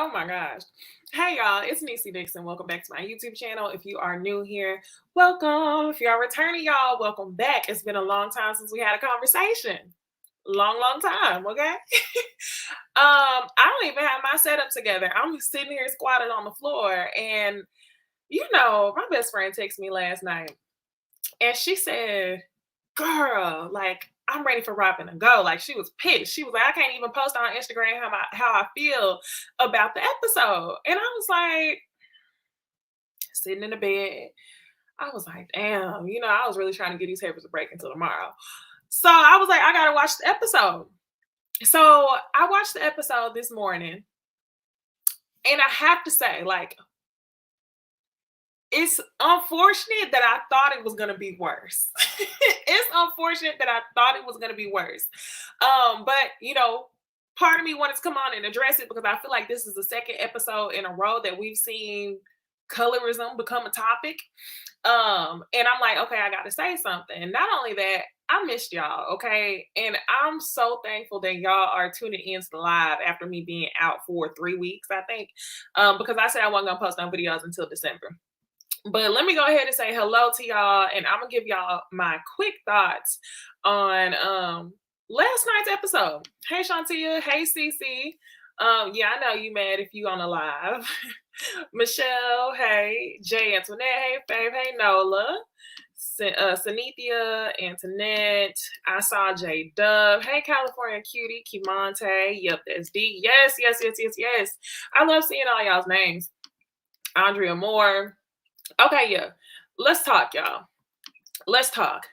Oh my gosh. Hey y'all, it's Necey Dixon. Welcome back to my YouTube channel. If you are new here, welcome. If you are returning, y'all, welcome back. It's been a long time since we had a conversation. Long time, okay? I don't even have my setup together. I'm sitting here squatted on the floor, and my best friend texted me last night and she said, girl, like, I'm ready for Robyn to go. Like, she was pissed. She was like, I can't even post on Instagram how I feel about the episode. And I was like, sitting in the bed, I was like, damn, I was really trying to get these papers a break until tomorrow. So I was like, I gotta watch the episode. So I watched the episode this morning, and I have to say, like, it's unfortunate that I thought it was going to be worse. It's unfortunate that I thought it was going to be worse. But, part of me wanted to come on and address it because I feel like this is the second episode in a row that we've seen colorism become a topic. And I'm like, okay, I got to say something. Not only that, I missed y'all, okay? And I'm so thankful that y'all are tuning in to the live after me being out for 3 weeks, I think, because I said I wasn't going to post no videos until December. But let me go ahead and say hello to y'all, and I'm gonna give y'all my quick thoughts on last night's episode. Hey Shantia, hey Cece. Yeah, I know you mad if you on the live. Michelle, hey. Jay Antoinette, hey Fave, hey Nola. Sanithia, Antoinette. I saw J Dub. Hey California Cutie, Kimonte. Yep, that's D. Yes. I love seeing all y'all's names. Andrea Moore. Okay, yeah. Let's talk, y'all. Let's talk.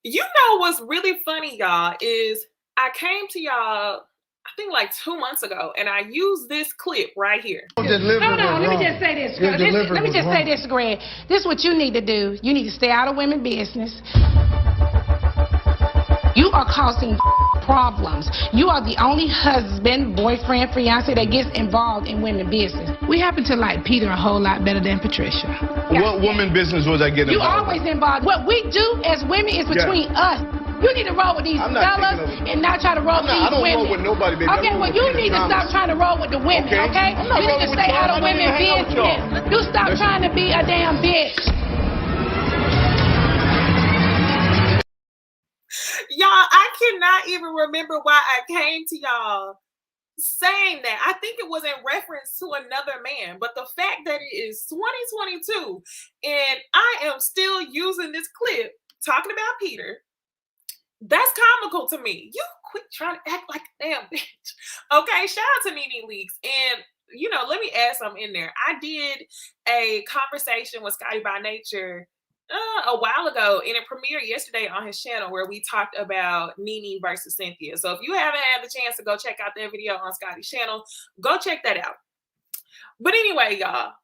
What's really funny, y'all, is I came to y'all, I think like 2 months ago, and I used this clip right here. Hold on, let me just say this, girl. Let me just say this, Greg. This is what you need to do. You need to stay out of women's business. You are causing problems. You are the only husband, boyfriend, fiance that gets involved in women's business. We happen to like Peter a whole lot better than Patricia. What woman business was I getting involved? You always involved. What we do as women is between us. You need to roll with these fellas and not try to roll with these women. I don't roll with nobody, baby. Okay, well, you need to stop trying to roll with the women, okay? You need to stay out of women's business. You stop trying to be a damn bitch. Y'all, I cannot even remember why I came to y'all saying that. I think it was in reference to another man, but the fact that it is 2022 and I am still using this clip talking about Peter, that's comical to me. You quit trying to act like a damn bitch. Okay, shout out to Nene Leaks. And let me add something in there. I did a conversation with Scotty by Nature a while ago, and it premiered yesterday on his channel where we talked about Nene versus Cynthia. So if you haven't had the chance to go check out that video on Scotty's channel, go check that out. But anyway, y'all,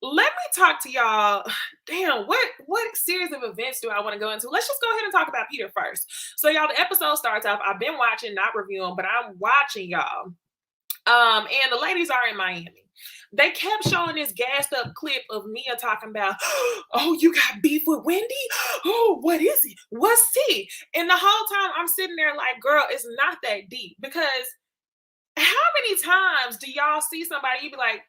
let me talk to y'all. Damn, what series of events do I want to go into? Let's just go ahead and talk about Peter first. So y'all, the episode starts off. I've been watching, not reviewing, but I'm watching, y'all. And the ladies are in Miami. They kept showing this gassed up clip of Mia talking about, oh, you got beef with Wendy? Oh, what is it? What's tea? And the whole time I'm sitting there like, girl, it's not that deep. Because how many times do y'all see somebody, you be like,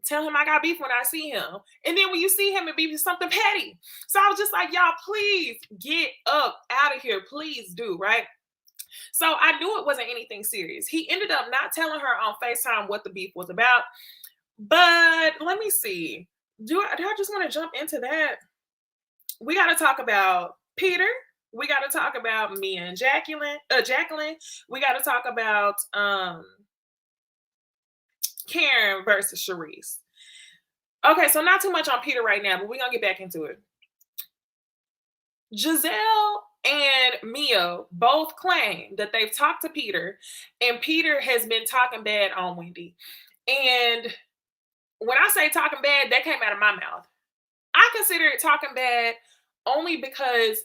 tell him I got beef when I see him. And then when you see him, it be something petty. So I was just like, y'all, please get up out of here. Please do, right? So I knew it wasn't anything serious. He ended up not telling her on FaceTime what the beef was about. But let me see. Do I just want to jump into that? We got to talk about Peter. We got to talk about Mia and Jacqueline. We got to talk about Karen versus Charisse. Okay, so not too much on Peter right now, but we're going to get back into it. Giselle and Mia both claim that they've talked to Peter, and Peter has been talking bad on Wendy. And when I say talking bad, that came out of my mouth. I consider it talking bad only because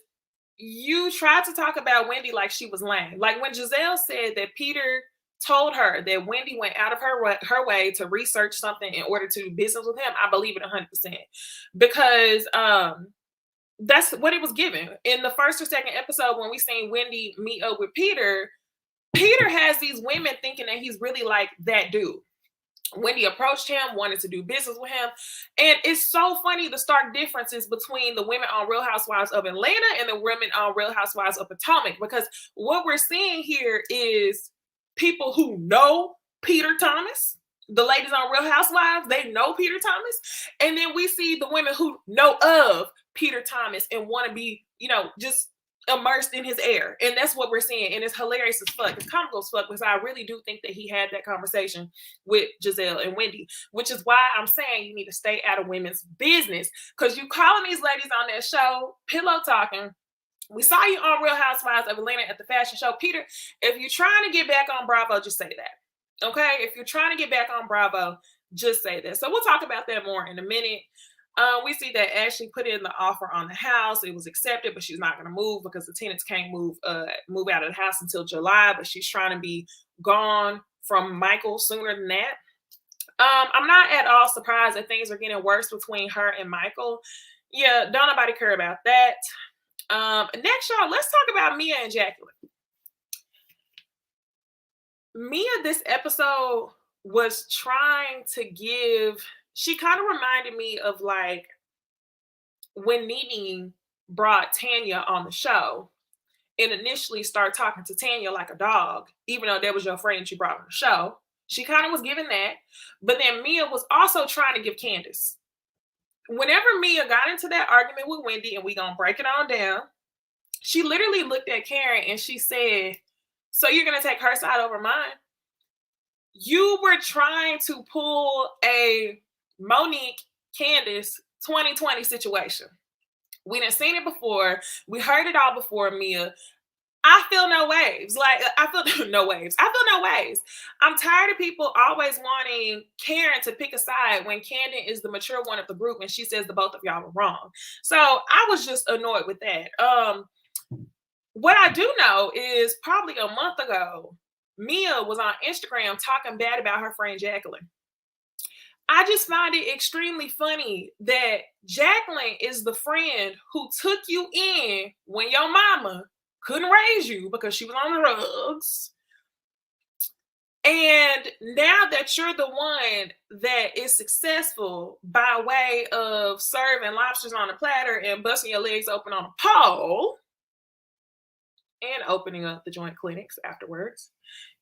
you tried to talk about Wendy like she was lame. Like when Giselle said that Peter told her that Wendy went out of her way to research something in order to do business with him, I believe it 100%. Because that's what it was given. In the first or second episode, when we seen Wendy meet up with Peter, Peter has these women thinking that he's really like that dude. Wendy approached him, wanted to do business with him. And it's so funny the stark differences between the women on Real Housewives of Atlanta and the women on Real Housewives of Potomac. Because what we're seeing here is people who know Peter Thomas. The ladies on Real Housewives, they know Peter Thomas. And then we see the women who know of Peter Thomas and want to be, just immersed in his air. And that's what we're seeing. And it's hilarious as fuck. It's comical as fuck because I really do think that he had that conversation with Giselle and Wendy, which is why I'm saying you need to stay out of women's business, because you calling these ladies on that show, pillow talking. We saw you on Real Housewives of Atlanta at the fashion show. Peter, if you're trying to get back on Bravo, just say that. Okay? If you're trying to get back on Bravo, just say that. So we'll talk about that more in a minute. We see that Ashley put in the offer on the house. It was accepted, but she's not going to move because the tenants can't move out of the house until July, but she's trying to be gone from Michael sooner than that. I'm not at all surprised that things are getting worse between her and Michael. Yeah, don't nobody care about that. Next, y'all, let's talk about Mia and Jacqueline. Mia, this episode, was trying to she kind of reminded me of like when Nene brought Tanya on the show and initially started talking to Tanya like a dog, even though that was your friend you brought on the show. She kind of was giving that. But then Mia was also trying to give Candace. Whenever Mia got into that argument with Wendy, and we gonna break it on down, she literally looked at Karen and she said, so you're gonna take her side over mine? You were trying to pull a Monique Candace 2020 situation. We done seen it before. We heard it all before, Mia. I feel no waves. I feel no waves. I'm tired of people always wanting Karen to pick a side when Candace is the mature one of the group and she says the both of y'all are wrong. So I was just annoyed with that. What I do know is probably a month ago, Mia was on Instagram talking bad about her friend Jacqueline. I just find it extremely funny that Jacqueline is the friend who took you in when your mama couldn't raise you because she was on the drugs. And now that you're the one that is successful by way of serving lobsters on a platter and busting your legs open on a pole and opening up the joint clinics afterwards,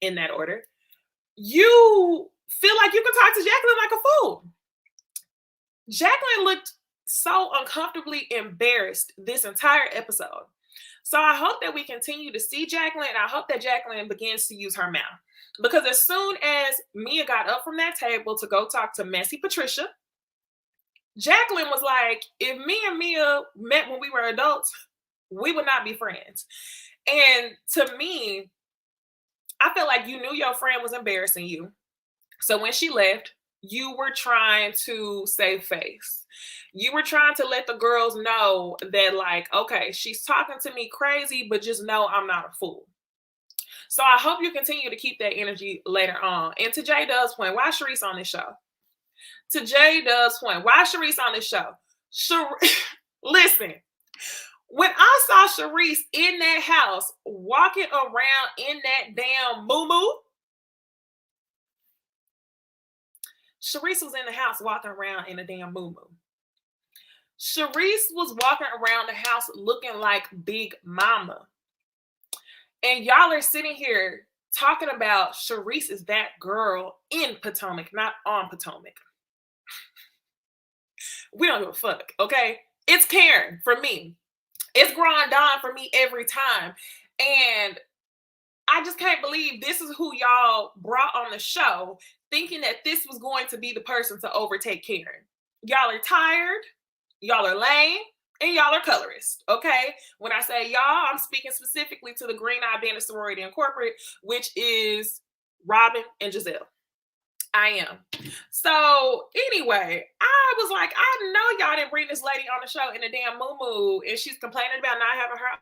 in that order, you feel like you can talk to Jacqueline like a fool. Jacqueline looked so uncomfortably embarrassed this entire episode. So I hope that we continue to see Jacqueline, and I hope that Jacqueline begins to use her mouth. Because as soon as Mia got up from that table to go talk to Messy Patricia, Jacqueline was like, if me and Mia met when we were adults, we would not be friends. And to me, I feel like you knew your friend was embarrassing you. So when she left, you were trying to save face. You were trying to let the girls know that, like, okay, she's talking to me crazy, but just know I'm not a fool. So I hope you continue to keep that energy later on. And to J Dub's point, why Charisse on this show? To J Dub's point, why Charisse on this show? Listen, when I saw Charisse in that house walking around in that damn moo-moo, Charisse was in the house walking around in a damn moo-moo. Charisse was walking around the house looking like Big Mama. And y'all are sitting here talking about Charisse is that girl in Potomac, not on Potomac. We don't give a fuck, okay? It's Karen for me. It's Grand Dawn for me every time. And I just can't believe this is who y'all brought on the show, thinking that this was going to be the person to overtake Karen. Y'all are tired, y'all are lame, and y'all are colorist, okay? When I say y'all, I'm speaking specifically to the Green Eye Band of Sorority Incorporated, which is Robyn and Giselle. I am. So anyway, I was like, I know y'all didn't bring this lady on the show in a damn moo-moo, and she's complaining about not having her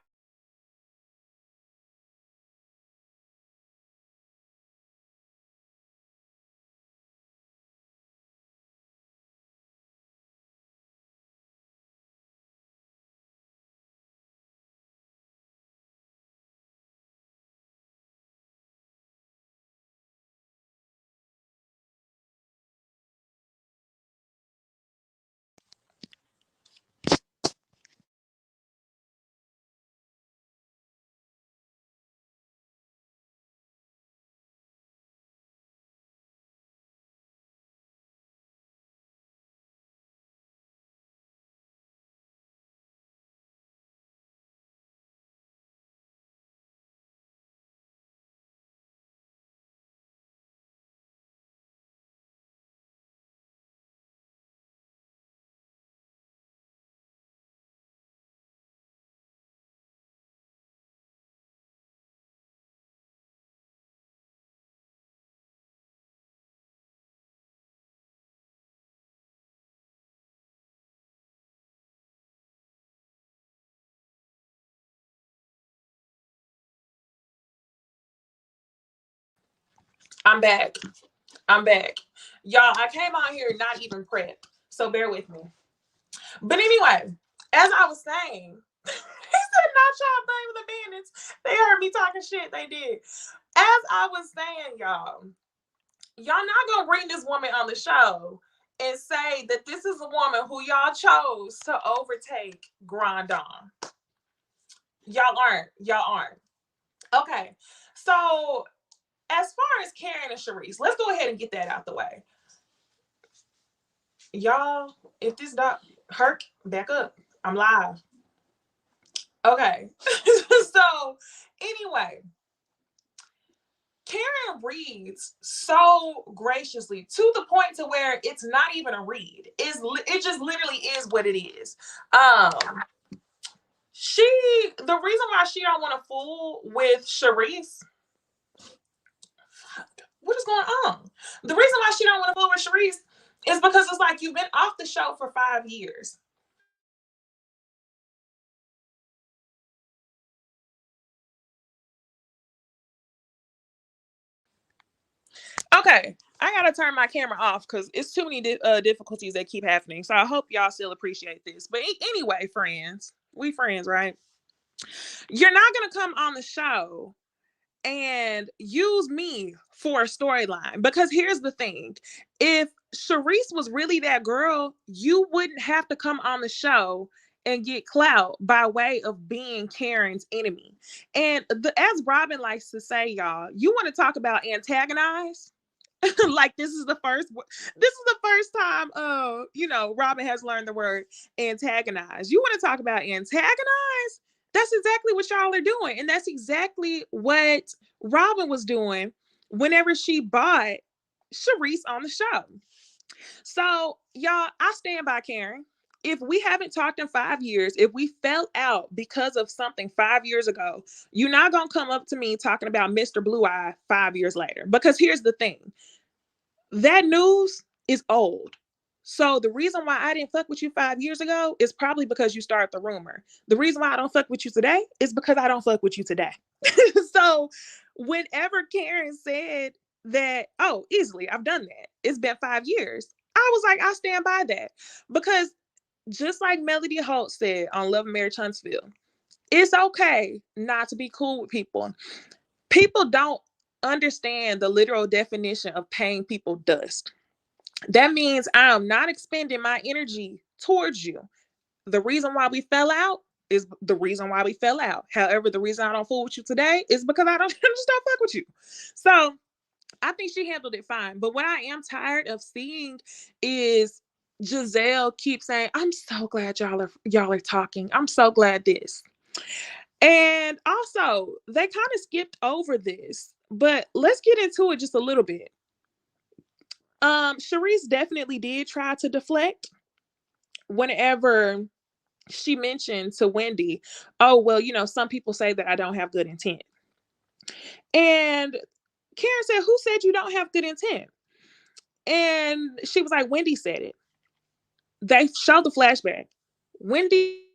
I'm back. I'm back. Y'all, I came on here not even prepped, so bear with me. But anyway, as I was saying, he said not y'all blame the bandits. They heard me talking shit. They did. As I was saying, y'all not gonna bring this woman on the show and say that this is a woman who y'all chose to overtake Grandon. Y'all aren't. Y'all aren't. Okay. So as far as Karen and Charisse, let's go ahead and get that out the way. Y'all, if this dog Herc, back up. I'm live. Okay. So anyway, Karen reads so graciously to the point to where it's not even a read. It just literally is what it is. The reason why she don't want to fool with Charisse, what is going on? The reason why she don't want to fool with Charisse is because it's like you've been off the show for 5 years. Okay, I gotta turn my camera off because it's too many difficulties that keep happening. So I hope y'all still appreciate this. But anyway, friends, we friends, right? You're not gonna come on the show and use me for a storyline, because here's the thing: if Charisse was really that girl, you wouldn't have to come on the show and get clout by way of being Karen's enemy. And as Robyn likes to say, y'all, you want to talk about antagonize? Like this is the first time Robyn has learned the word antagonize. You want to talk about antagonize? That's exactly what y'all are doing, and that's exactly what Robyn was doing whenever she bought Charisse on the show. So y'all, I stand by Karen. If we haven't talked in 5 years, if we fell out because of something 5 years ago, you're not gonna come up to me talking about Mr. Blue Eye 5 years later. Because here's the thing: that news is old. So the reason why I didn't fuck with you 5 years ago is probably because you started the rumor. The reason why I don't fuck with you today is because I don't fuck with you today. So whenever Karen said that, oh, easily, I've done that, it's been 5 years, I was like, I stand by that. Because just like Melody Holt said on Love and Marriage Huntsville, it's okay not to be cool with people. People don't understand the literal definition of paying people dust. That means I am not expending my energy towards you. The reason why we fell out is the reason why we fell out. However, the reason I don't fool with you today is because I just don't fuck with you. So I think she handled it fine. But what I am tired of seeing is Giselle keep saying, I'm so glad y'all are talking. I'm so glad this. And also, they kind of skipped over this, but let's get into it just a little bit. Charisse definitely did try to deflect whenever she mentioned to Wendy, oh, well, some people say that I don't have good intent. And Karen said, who said you don't have good intent? And she was like, Wendy said it. They showed the flashback. Wendy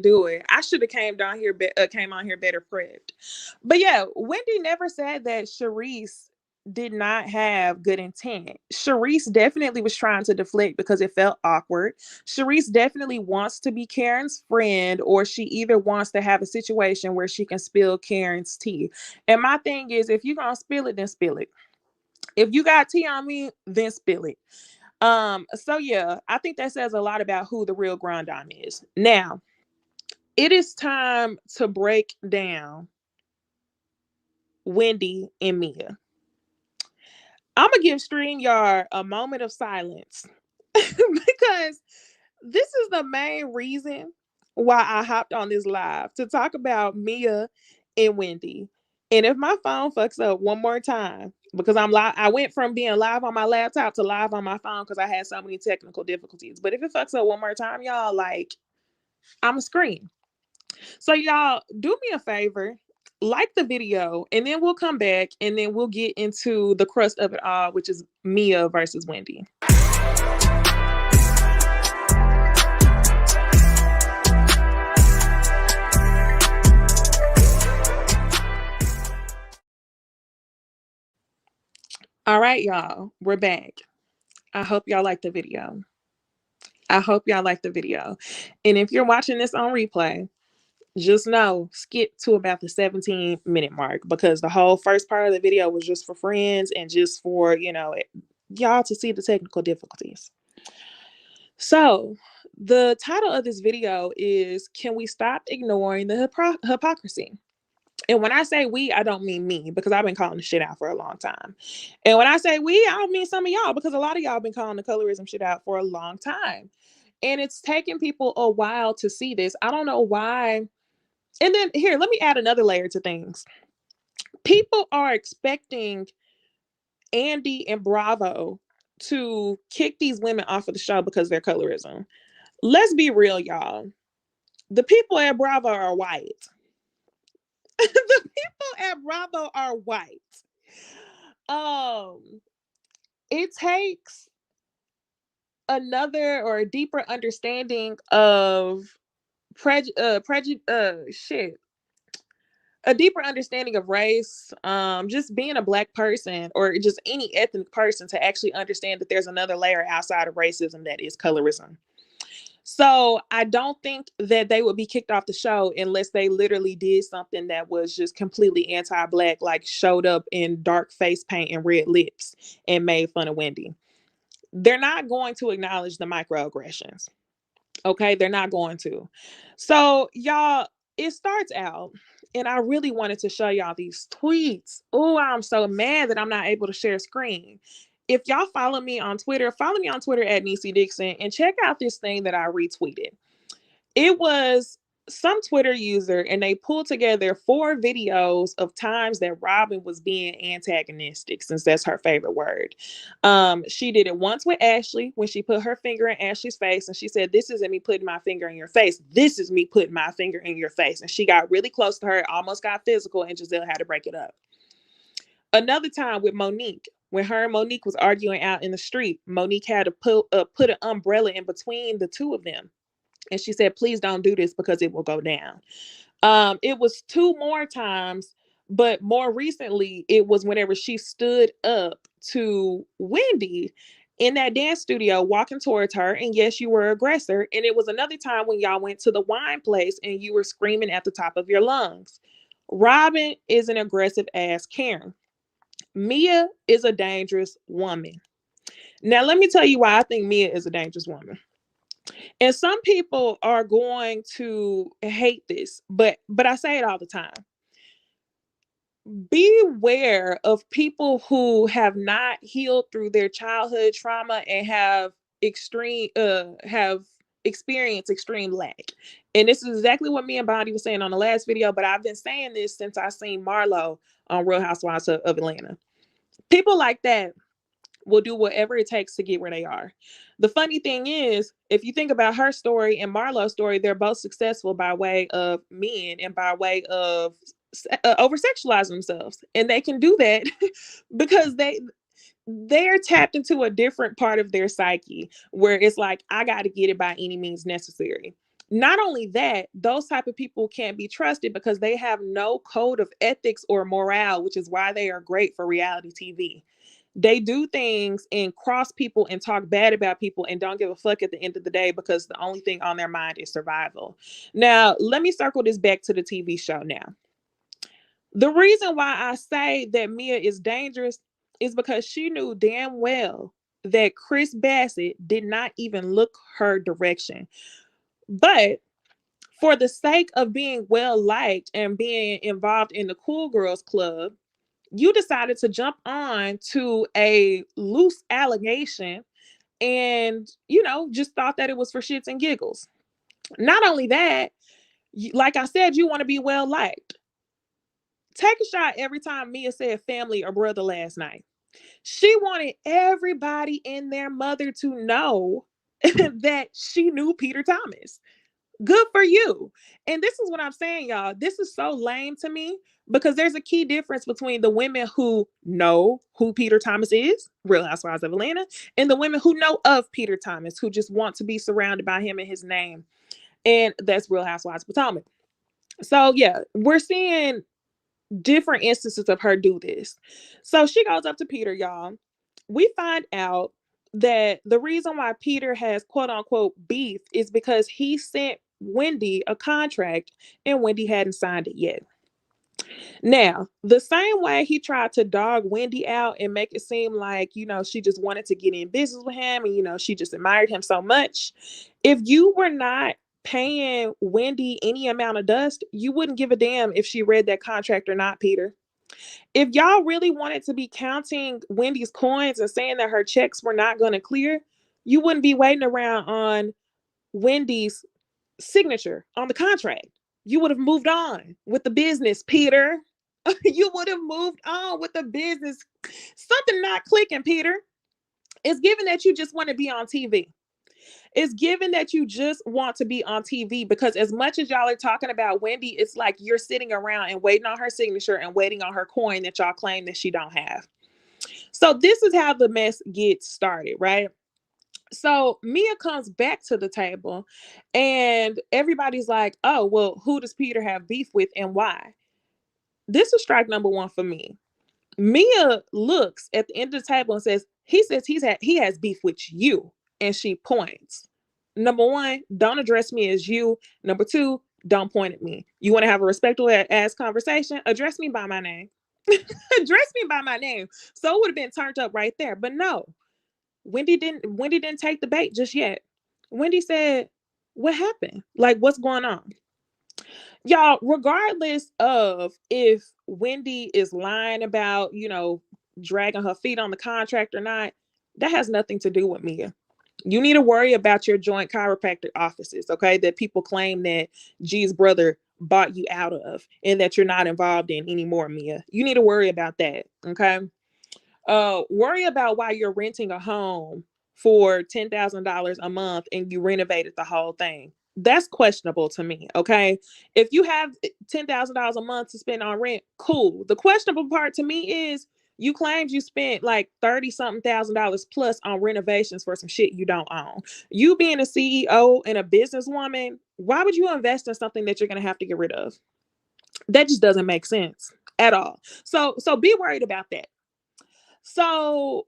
do it. I should have came on here better prepped. But yeah, Wendy never said that Charisse did not have good intent. Charisse definitely was trying to deflect because it felt awkward. Charisse definitely wants to be Karen's friend, or she either wants to have a situation where she can spill Karen's tea. And my thing is, if you're gonna spill it, then spill it. If you got tea on me, then spill it. So yeah, I think that says a lot about who the real Grandon is. Now, it is time to break down Wendy and Mia. I'm going to give StreamYard a moment of silence because this is the main reason why I hopped on this live, to talk about Mia and Wendy. And if my phone fucks up one more time, because I went from being live on my laptop to live on my phone because I had so many technical difficulties. But if it fucks up one more time, y'all, like, I'm a scream. So y'all, do me a favor. like the video, and then we'll come back and then we'll get into the crust of it all, which is Mia versus Wendy. All right, y'all, we're back. I hope y'all like the video. And if you're watching this on replay, just know, skip to about the 17-minute mark, because the whole first part of the video was just for friends and just for, y'all to see the technical difficulties. So the title of this video is, Can We Stop Ignoring the Hypocrisy? And when I say we, I don't mean me, because I've been calling the shit out for a long time. And when I say we, I don't mean some of y'all, because a lot of y'all been calling the colorism shit out for a long time. And it's taken people a while to see this. I don't know why. And then here, let me add another layer to things. People are expecting Andy and Bravo to kick these women off of the show because they're colorism. Let's be real, y'all. The people at Bravo are white. The people at Bravo are white. It takes another or a deeper understanding of a deeper understanding of race, just being a Black person or just any ethnic person, to actually understand that there's another layer outside of racism that is colorism. So I don't think that they would be kicked off the show unless they literally did something that was just completely anti-Black, like showed up in dark face paint and red lips and made fun of Wendy. They're not going to acknowledge the microaggressions. Okay, they're not going to. So y'all, it starts out, and I really wanted to show y'all these tweets. Oh, I'm so mad that I'm not able to share screen. If y'all follow me on Twitter at Necey Dixon, and check out this thing that I retweeted. It was some Twitter user, and they pulled together 4 videos of times that Robyn was being antagonistic, since that's her favorite word. She did it once with Ashley when she put her finger in Ashley's face, and she said, "This isn't me putting my finger in your face. This is me putting my finger in your face." And she got really close to her, almost got physical, and Giselle had to break it up. Another time with Monique, when her and Monique was arguing out in the street, Monique had to put an umbrella in between the two of them. And she said, "Please don't do this because it will go down." It was 2 more times, but more recently, it was whenever she stood up to Wendy in that dance studio walking towards her. And yes, you were an aggressor. And it was another time when y'all went to the wine place and you were screaming at the top of your lungs. Robyn is an aggressive ass Karen. Mia is a dangerous woman. Now, let me tell you why I think Mia is a dangerous woman. And some people are going to hate this, but I say it all the time. Beware of people who have not healed through their childhood trauma and have experienced extreme lack. And this is exactly what me and Bonnie was saying on the last video, but I've been saying this since I seen Marlo on Real Housewives of Atlanta. People like that will do whatever it takes to get where they are. The funny thing is, if you think about her story and Marlo's story, they're both successful by way of men and by way of over-sexualizing themselves. And they can do that because they're tapped into a different part of their psyche where it's like, I got to get it by any means necessary. Not only that, those type of people can't be trusted because they have no code of ethics or morale, which is why they are great for reality TV. They do things and cross people and talk bad about people and don't give a fuck at the end of the day because the only thing on their mind is survival. Now, let me circle this back to the TV show now. The reason why I say that Mia is dangerous is because she knew damn well that Chris Bassett did not even look her direction. But for the sake of being well liked and being involved in the Cool Girls Club, you decided to jump on to a loose allegation and, just thought that it was for shits and giggles. Not only that, like I said, you want to be well liked. Take a shot every time Mia said family or brother last night. She wanted everybody and their mother to know that she knew Peter Thomas. Good for you. And this is what I'm saying, y'all. This is so lame to me because there's a key difference between the women who know who Peter Thomas is, Real Housewives of Atlanta, and the women who know of Peter Thomas, who just want to be surrounded by him and his name. And that's Real Housewives of Potomac. So, yeah, we're seeing different instances of her do this. So she goes up to Peter, y'all. We find out that the reason why Peter has quote unquote beef is because he sent Wendy a contract and Wendy hadn't signed it yet. Now, the same way he tried to dog Wendy out and make it seem like, she just wanted to get in business with him and, she just admired him so much. If you were not paying Wendy any amount of dust, you wouldn't give a damn if she read that contract or not, Peter. If y'all really wanted to be counting Wendy's coins and saying that her checks were not going to clear, you wouldn't be waiting around on Wendy's signature on the contract. You would have moved on with the business, Peter. You would have moved on with the business. Something not clicking, Peter. It's given that you just want to be on TV. It's given that you just want to be on TV because as much as y'all are talking about Wendy, it's like you're sitting around and waiting on her signature and waiting on her coin that y'all claim that she don't have. So this is how the mess gets started, right? So Mia comes back to the table and everybody's like, oh, well, who does Peter have beef with and why? This is strike number one for me. Mia looks at the end of the table and says he has beef with you. And she points. Number one, don't address me as you. Number two, don't point at me. You want to have a respectful ass conversation? Address me by my name. Address me by my name. So it would have been turned up right there. But no, Wendy didn't take the bait just yet. Wendy said, what happened? Like, what's going on? Y'all, regardless of if Wendy is lying about, dragging her feet on the contract or not, that has nothing to do with Mia. You need to worry about your joint chiropractic offices, okay? That people claim that G's brother bought you out of and that you're not involved in anymore, Mia. You need to worry about that, okay? Worry about why you're renting a home for $10,000 a month and you renovated the whole thing. That's questionable to me, okay? If you have $10,000 a month to spend on rent, cool. The questionable part to me is you claimed you spent like 30 something $1,000 plus on renovations for some shit you don't own. You being a CEO and a businesswoman, why would you invest in something that you're going to have to get rid of? That just doesn't make sense at all. So be worried about that. So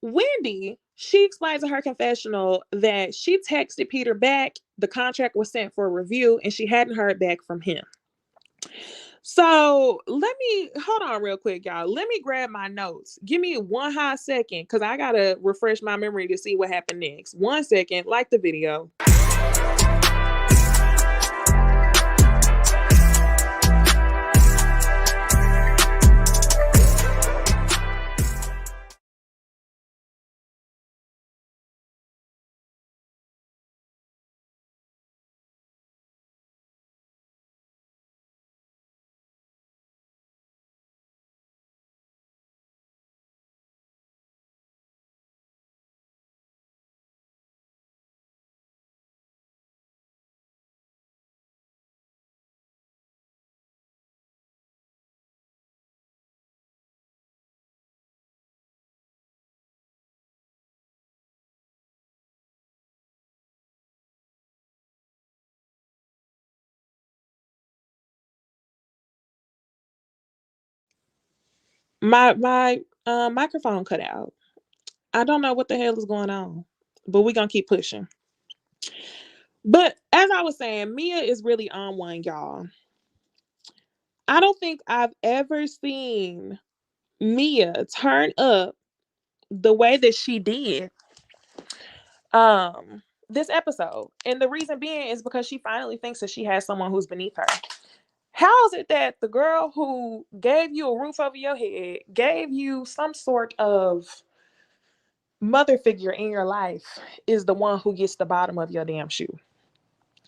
Wendy, she explains in her confessional that she texted Peter back. The contract was sent for review and she hadn't heard back from him. So let me hold on real quick, y'all. Let me grab my notes. Give me one hot second because I got to refresh my memory to see what happened next. 1 second, like the video. My microphone cut out. I don't know what the hell is going on, but we're gonna keep pushing. But as I was saying, Mia is really on one, y'all. I don't think I've ever seen Mia turn up the way that she did this episode. And the reason being is because she finally thinks that she has someone who's beneath her. How is it that the girl who gave you a roof over your head, gave you some sort of mother figure in your life, is the one who gets the bottom of your damn shoe?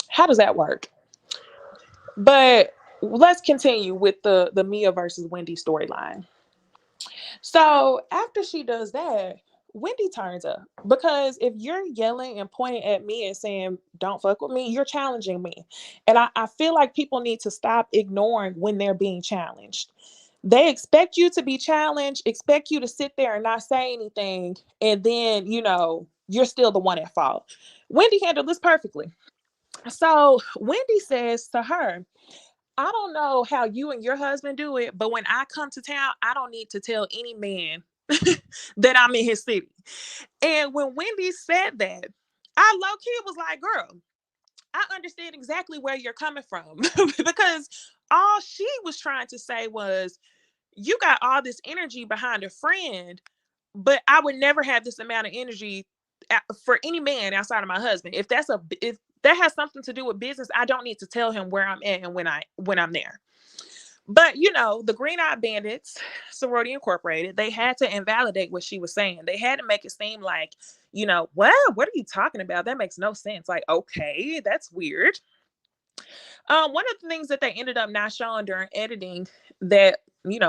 How does that work? But let's continue with the Mia versus Wendy storyline. So after she does that, Wendy turns up. Because if you're yelling and pointing at me and saying, don't fuck with me, you're challenging me. And I feel like people need to stop ignoring when they're being challenged. They expect you to be challenged, expect you to sit there and not say anything. And then, you're still the one at fault. Wendy handled this perfectly. So Wendy says to her, I don't know how you and your husband do it, but when I come to town, I don't need to tell any man that I'm in his city. And when Wendy said that, I low key was like, girl, I understand exactly where you're coming from. Because all she was trying to say was, you got all this energy behind a friend, but I would never have this amount of energy for any man outside of my husband. If that has something to do with business, I don't need to tell him where I'm at and when I'm there. But the Green Eyed Bandits, Sorority Incorporated, they had to invalidate what she was saying. They had to make it seem like, what are you talking about? That makes no sense. Like, okay, that's weird. One of the things that they ended up not showing during editing that,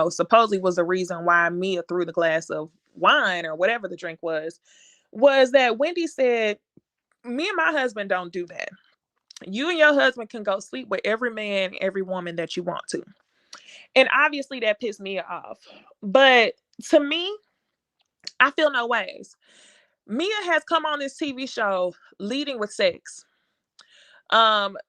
supposedly was the reason why Mia threw the glass of wine or whatever the drink was that Wendy said, me and my husband don't do that. You and your husband can go sleep with every man, every woman that you want to. And obviously that pissed Mia off. But to me, I feel no ways. Mia has come on this TV show leading with sex.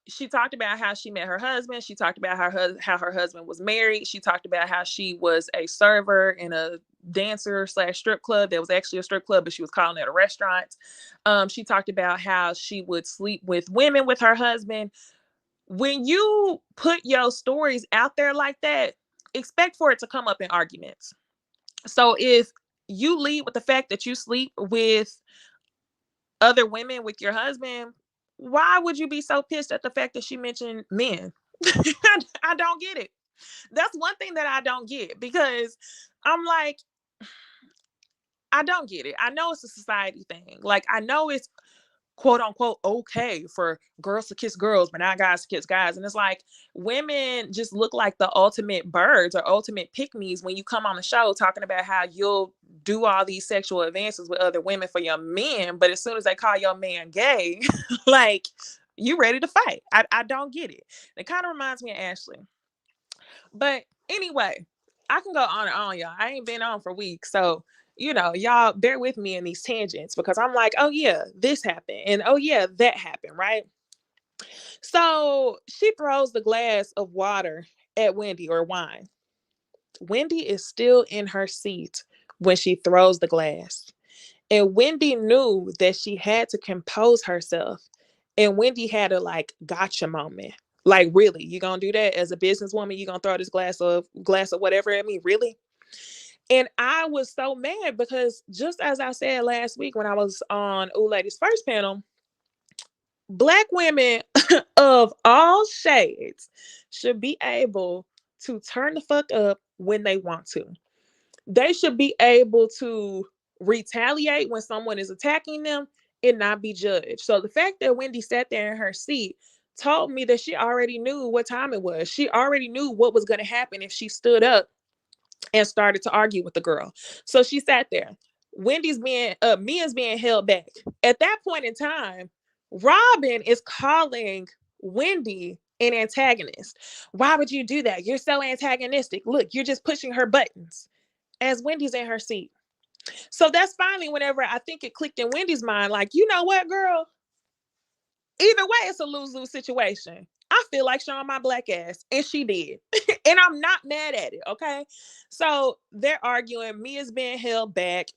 She talked about how she met her husband. She talked about how her husband was married. She talked about how she was a server in a dancer/strip club that was actually a strip club, but she was calling it a restaurant. She talked about how she would sleep with women with her husband. When you put your stories out there like that, expect for it to come up in arguments. So if you lead with the fact that you sleep with other women with your husband, why would you be so pissed at the fact that she mentioned men? I don't get it. That's one thing that I don't get, because I'm like, I don't get it. I know it's a society thing. Like, I know it's quote unquote okay for girls to kiss girls, but not guys to kiss guys. And it's like, women just look like the ultimate birds or ultimate pick-me's when you come on the show talking about how you'll do all these sexual advances with other women for your men, but as soon as they call your man gay, like, you ready to fight. I don't get it. It kind of reminds me of Ashley. But anyway, I can go on and on, y'all. I ain't been on for weeks, so y'all bear with me in these tangents, because I'm like, oh yeah, this happened, and oh yeah, that happened, right? So she throws the glass of water at Wendy, or wine. Wendy is still in her seat when she throws the glass. And Wendy knew that she had to compose herself. And Wendy had a gotcha moment. Like, really, you gonna do that as a businesswoman? You gonna throw this glass of whatever at me? Really? And I was so mad, because just as I said last week when I was on Ooh Ladies First panel, Black women of all shades should be able to turn the fuck up when they want to. They should be able to retaliate when someone is attacking them and not be judged. So the fact that Wendy sat there in her seat told me that she already knew what time it was. She already knew what was going to happen if she stood up and started to argue with the girl. So she sat there. Mia's being held back. At that point in time, Robyn is calling Wendy an antagonist. Why would you do that? You're so antagonistic. Look, you're just pushing her buttons, as Wendy's in her seat. So that's finally whenever I think it clicked in Wendy's mind, like, you know what, girl? Either way, it's a lose-lose situation. I feel like showing my black ass, and she did. And I'm not mad at it, okay? So they're arguing. Mia's being held back.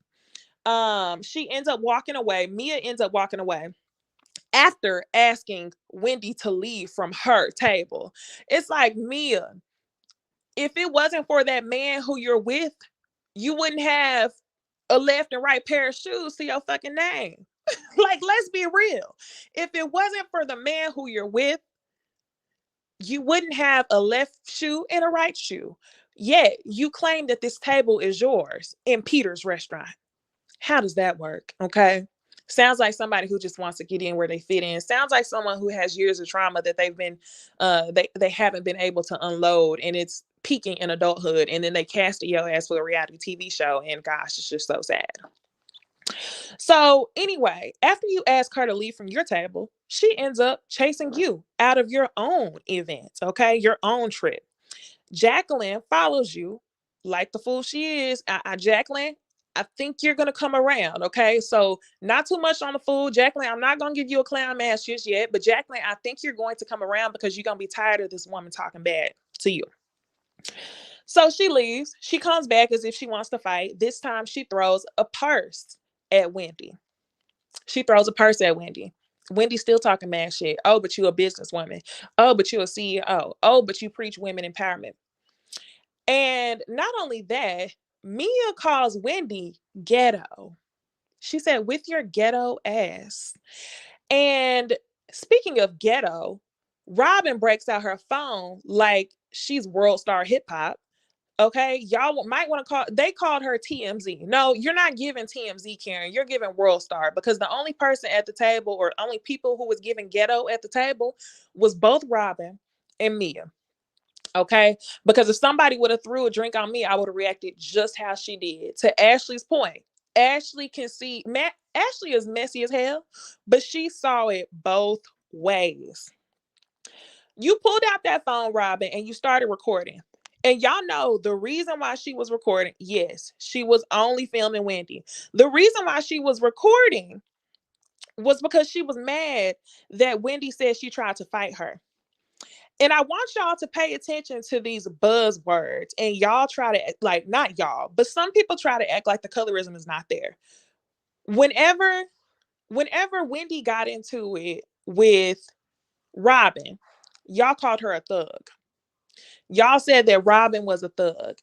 She ends up walking away. Mia ends up walking away after asking Wendy to leave from her table. It's like, Mia, if it wasn't for that man who you're with, you wouldn't have a left and right pair of shoes to your fucking name. Like, let's be real. If it wasn't for the man who you're with, you wouldn't have a left shoe and a right shoe. Yet you claim that this table is yours in Peter's restaurant. How does that work? Okay. Sounds like somebody who just wants to get in where they fit in. Sounds like someone who has years of trauma that they've been they haven't been able to unload, and it's peaking in adulthood, and then they casted your ass for a reality TV show, and gosh, it's just so sad. So anyway, after you ask her to leave from your table, she ends up chasing you out of your own event, okay? Your own trip. Jacqueline follows you like the fool she is. Jacqueline, I think you're gonna come around, okay? So not too much on the fool, Jacqueline. I'm not gonna give you a clown mask just yet, but Jacqueline, I think you're going to come around because you're gonna be tired of this woman talking bad to you. So she leaves. She comes back as if she wants to fight. This time she throws a purse at Wendy. She throws a purse at Wendy. Wendy's still talking mad shit. Oh, but you a businesswoman. Oh, but you a CEO. Oh, but you preach women empowerment. And not only that, Mia calls Wendy ghetto. She said, with your ghetto ass. And speaking of ghetto, Robyn breaks out her phone like she's world star hip hop. Okay, y'all might want to call. They called her TMZ. No, you're not giving TMZ, Karen. You're giving World Star, because the only person at the table, or only people who was giving ghetto at the table, was both Robyn and Mia. Okay, because if somebody would have threw a drink on me, I would have reacted just how she did. To Ashley's point, Ashley can see. Ashley is messy as hell, but she saw it both ways. You pulled out that phone, Robyn, and you started recording. And y'all know the reason why she was recording. Yes, she was only filming Wendy. The reason why she was recording was because she was mad that Wendy said she tried to fight her. And I want y'all to pay attention to these buzzwords. And y'all try to, like, not y'all, but some people try to act like the colorism is not there. Whenever Wendy got into it with Robyn, y'all called her a thug. Y'all said that Robyn was a thug.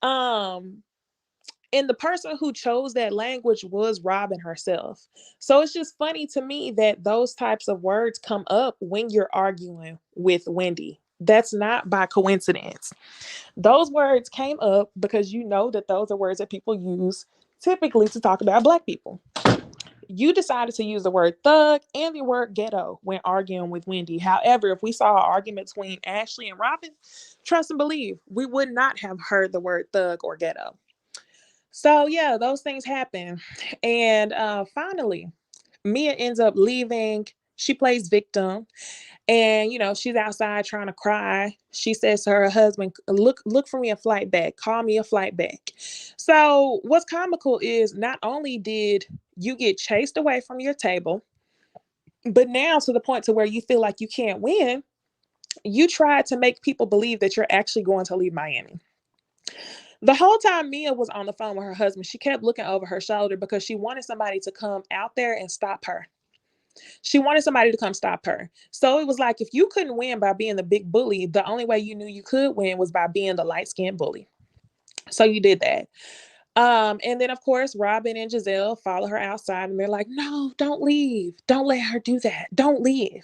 And the person who chose that language was Robyn herself. So it's just funny to me that those types of words come up when you're arguing with Wendy. That's not by coincidence. Those words came up because you know that those are words that people use typically to talk about Black people. You decided to use the word thug and the word ghetto when arguing with Wendy. However, if we saw an argument between Ashley and Robyn, trust and believe, we would not have heard the word thug or ghetto. So yeah, those things happen. And finally, Mia ends up leaving. She plays victim. And she's outside trying to cry. She says to her husband, look for me a flight back. Call me a flight back. So what's comical is not only did you get chased away from your table, but now to the point to where you feel like you can't win, you tried to make people believe that you're actually going to leave Miami. The whole time Mia was on the phone with her husband, she kept looking over her shoulder because she wanted somebody to come out there and stop her. She wanted somebody to come stop her. So it was like, if you couldn't win by being the big bully, the only way you knew you could win was by being the light-skinned bully. So you did that. And then of course, Robyn and Giselle follow her outside and they're like, no, don't leave. Don't let her do that. Don't leave.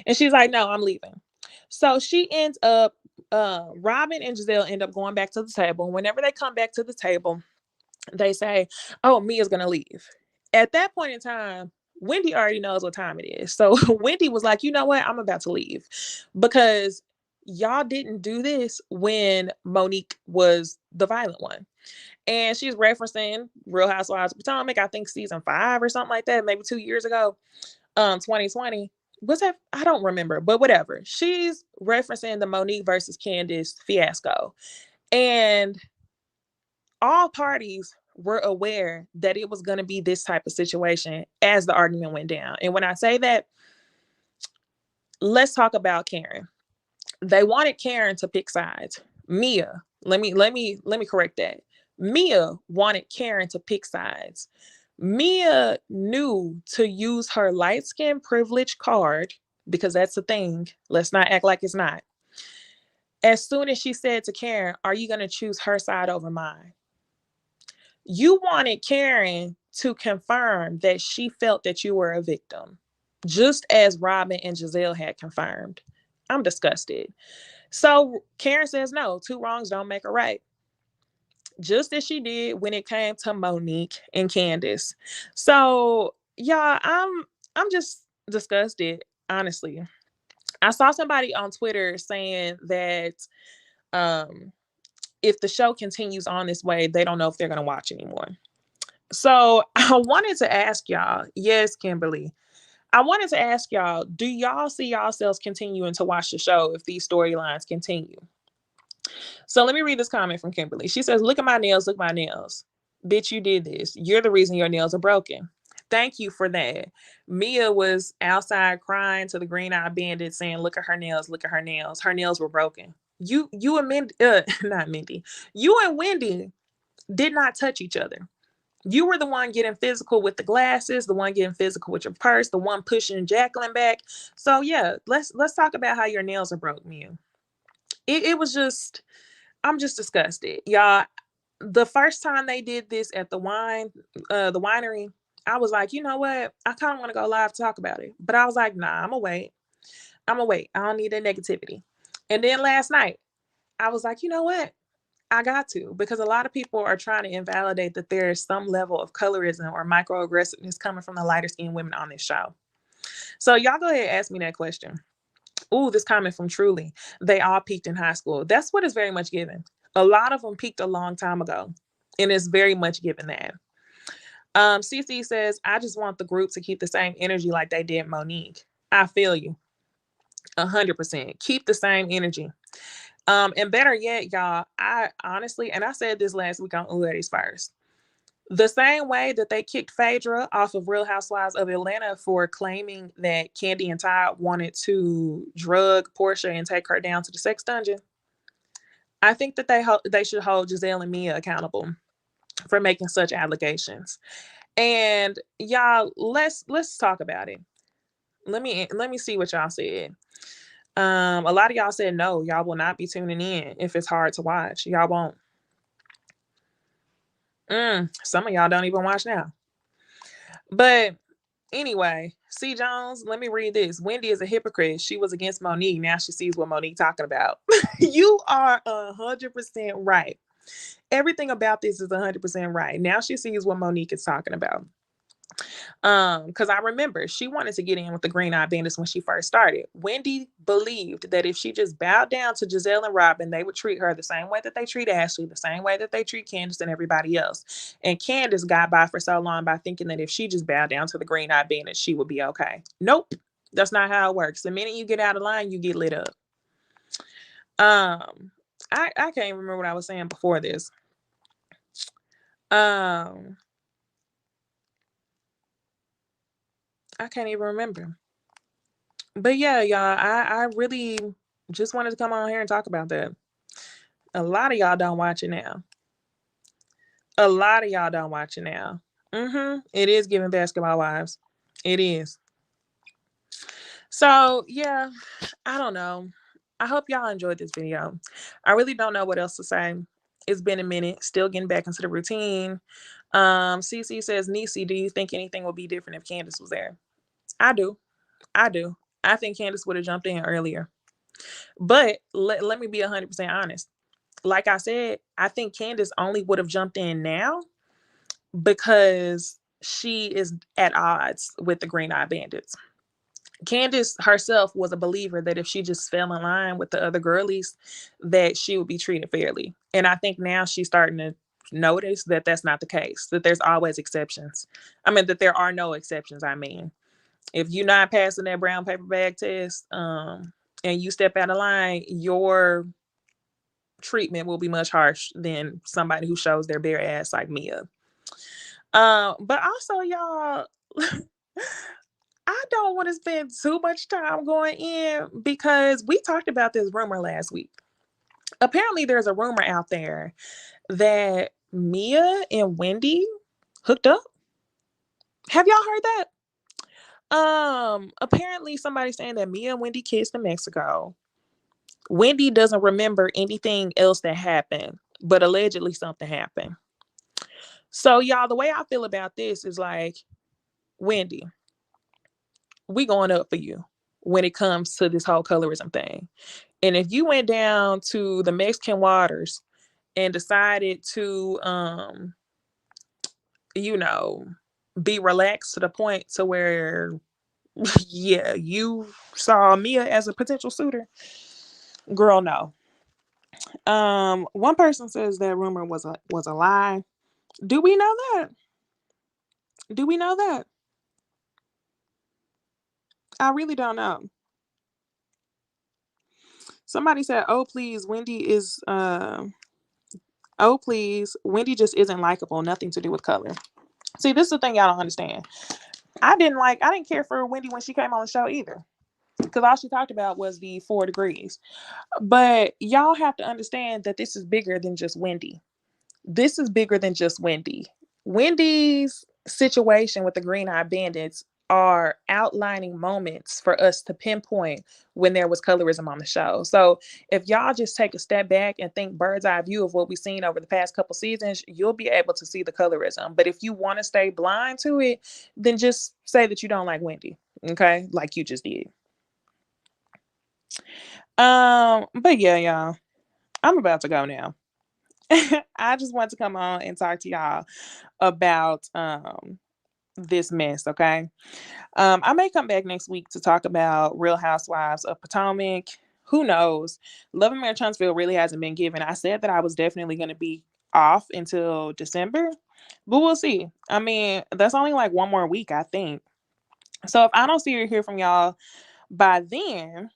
And she's like, no, I'm leaving. So she ends up, Robyn and Giselle end up going back to the table. Whenever they come back to the table, they say, oh, Mia's going to leave. At that point in time, Wendy already knows what time it is. So Wendy was like, you know what? I'm about to leave because y'all didn't do this when Monique was the violent one. And she's referencing Real Housewives of Potomac, I think season 5 or something like that, maybe 2 years ago, 2020. Was that? I don't remember, but whatever. She's referencing the Monique versus Candace fiasco. And all parties were aware that it was going to be this type of situation as the argument went down. And when I say that, let's talk about Karen. They wanted Karen to pick sides. Mia, let me correct that. Mia wanted Karen to pick sides. Mia knew to use her light skin privilege card, because that's the thing. Let's not act like it's not. As soon as she said to Karen, are you going to choose her side over mine? You wanted Karen to confirm that she felt that you were a victim, just as Robyn and Giselle had confirmed. I'm disgusted. So Karen says, no, 2 wrongs don't make a right. Just as she did when it came to Monique and Candace. So y'all, I'm just disgusted, honestly. I saw somebody on Twitter saying that if the show continues on this way, they don't know if they're going to watch anymore. So I wanted to ask y'all, yes, Kimberly, I wanted to ask y'all, do y'all see yourselves continuing to watch the show if these storylines continue? So let me read this comment from Kimberly. She says, look at my nails, look at my nails. Bitch, you did this. You're the reason your nails are broken. Thank you for that. Mia was outside crying to the Green Eye Bandit saying, look at her nails, look at her nails. Her nails were broken. You and Mindy, not Mindy, you and Wendy did not touch each other. You were the one getting physical with the glasses, the one getting physical with your purse, the one pushing Jacqueline back. So yeah, let's talk about how your nails are broke, Mia. It was just, I'm just disgusted, y'all. The first time they did this at the winery, I was like, you know what? I kind of want to go live to talk about it, but I was like, nah, I'm gonna wait. I'm gonna wait. I don't need that negativity. And then last night, I was like, you know what? I got to, because a lot of people are trying to invalidate that there is some level of colorism or microaggressiveness coming from the lighter skinned women on this show. So y'all go ahead and ask me that question. Ooh, this comment from Truly. They all peaked in high school. That's what is very much given. A lot of them peaked a long time ago, and it's very much given that. CC says, I just want the group to keep the same energy like they did Monique. I feel you. 100%. Keep the same energy. And better yet, y'all, I honestly, and I said this last week on Ladies First, the same way that they kicked Phaedra off of Real Housewives of Atlanta for claiming that Kandi and Todd wanted to drug Portia and take her down to the sex dungeon, I think that they should hold Giselle and Mia accountable for making such allegations. And y'all, let's talk about it. Let me see what y'all said. A lot of y'all said no, y'all will not be tuning in if it's hard to watch. Y'all won't. Some of y'all don't even watch now. But anyway, C. Jones, let me read this. Wendy is a hypocrite. She was against Monique. Now she sees what Monique talking about. You are 100% right. Everything about this is 100% right. Now she sees what Monique is talking about. Because I remember she wanted to get in with the Green Eye Bandits when she first started. Wendy believed that if she just bowed down to Giselle and Robyn, they would treat her the same way that they treat Ashley, the same way that they treat Candace and everybody else. And Candace got by for so long by thinking that if she just bowed down to the Green Eye Bandits, she would be okay. Nope, that's not how it works. The minute you get out of line, you get lit up. I can't even remember what I was saying before this. I can't even remember. But yeah, y'all, I really just wanted to come on here and talk about that. A lot of y'all don't watch it now. A lot of y'all don't watch it now. It is giving Basketball Wives. It is. So yeah, I don't know. I hope y'all enjoyed this video. I really don't know what else to say. It's been a minute. Still getting back into the routine. CC says, Necey, do you think anything would be different if Candace was there? I do. I think Candace would have jumped in earlier. But let me be 100% honest. Like I said, I think Candace only would have jumped in now because she is at odds with the Green Eye Bandits. Candace herself was a believer that if she just fell in line with the other girlies, that she would be treated fairly. And I think now she's starting to notice that that's not the case, that there's always exceptions. I mean, that there are no exceptions, I mean. If you're not passing that brown paper bag test and you step out of line, your treatment will be much harsh than somebody who shows their bare ass like Mia. But also, y'all, I don't want to spend too much time going in because we talked about this rumor last week. Apparently, there's a rumor out there that Mia and Wendy hooked up. Have y'all heard that? Apparently somebody's saying that Mia and Wendy kissed in Mexico. Wendy doesn't remember anything else that happened, but allegedly something happened. So y'all, the way I feel about this is like, Wendy, we going up for you when it comes to this whole colorism thing. And if you went down to the Mexican waters and decided to be relaxed to the point to where yeah, you saw Mia as a potential suitor, girl, no. One person says that rumor was a lie. Do we know that? Do we know that? I really don't know. Somebody said, "Oh please, Wendy is oh please, Wendy just isn't likable. Nothing to do with color." See, this is the thing y'all don't understand. I didn't care for Wendy when she came on the show either, because all she talked about was the 4 degrees. But y'all have to understand that this is bigger than just Wendy. This is bigger than just Wendy. Wendy's situation with the Green Eye Bandits are outlining moments for us to pinpoint when there was colorism on the show. So if y'all just take a step back and think bird's eye view of what we've seen over the past couple seasons, you'll be able to see the colorism. But if you want to stay blind to it, then just say that you don't like Wendy. Okay? Like you just did. But yeah, y'all. I'm about to go now. I just want to come on and talk to y'all about this mess, okay? I may come back next week to talk about Real Housewives of Potomac. Who knows? Love and Marriage Huntsville really hasn't been given. I said that I was definitely going to be off until December, but we'll see. I mean, that's only like one more week, I think. So if I don't see or hear from y'all by then,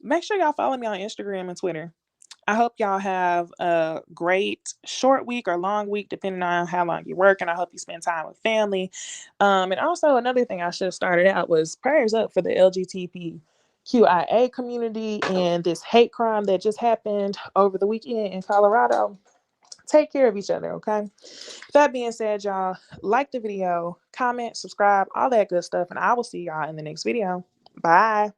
make sure y'all follow me on Instagram and Twitter. I hope y'all have a great short week or long week, depending on how long you work. And I hope you spend time with family. And also another thing I should have started out was prayers up for the LGBTQIA community and this hate crime that just happened over the weekend in Colorado. Take care of each other, okay? That being said, y'all, like the video, comment, subscribe, all that good stuff. And I will see y'all in the next video. Bye.